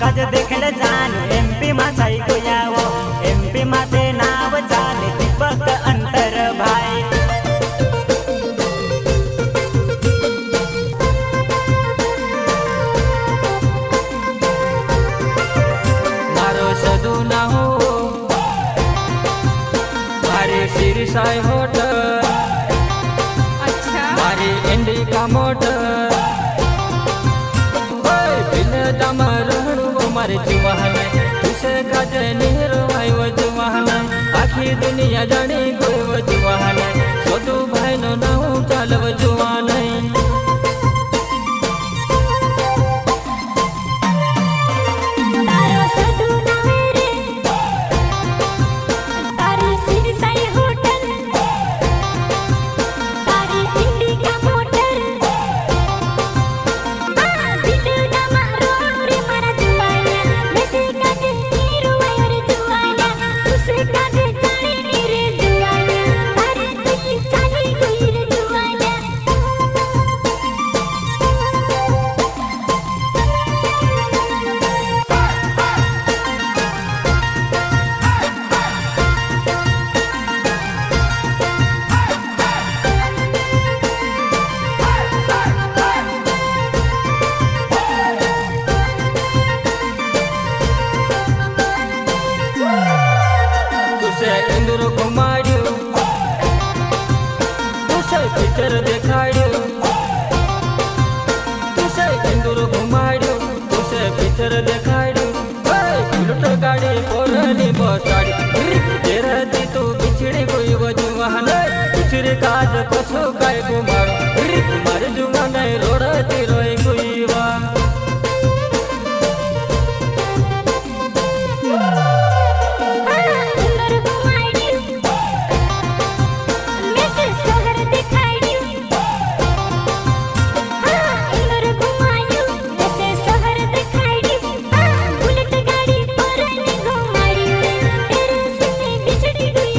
कामकाज देखले जान एमपी मा छाई गोयावो एमपी माते नाव चाले दीपक अंतर भाई मारो सदू ना हो मारे सिरसाई होटल अच्छा मारी इंडिका मोटर मारे जुवान तुसे काजे नीर आयो जुवान आखी दुनिया जानी कोई वो जुवान सोदू भाई नो नाऊ चालव जुवान इंद्र कुमारियो तुसे पिक्चर देखाड़ियो तुसे इंद्र कुमारियो तुसे पिक्चर देखाड़ियो उलट गाड़ी पोरनी बसाड़ी तेरती तू बिछड़ी कोई वजुवान कुछ रे काज कसो काय कुमार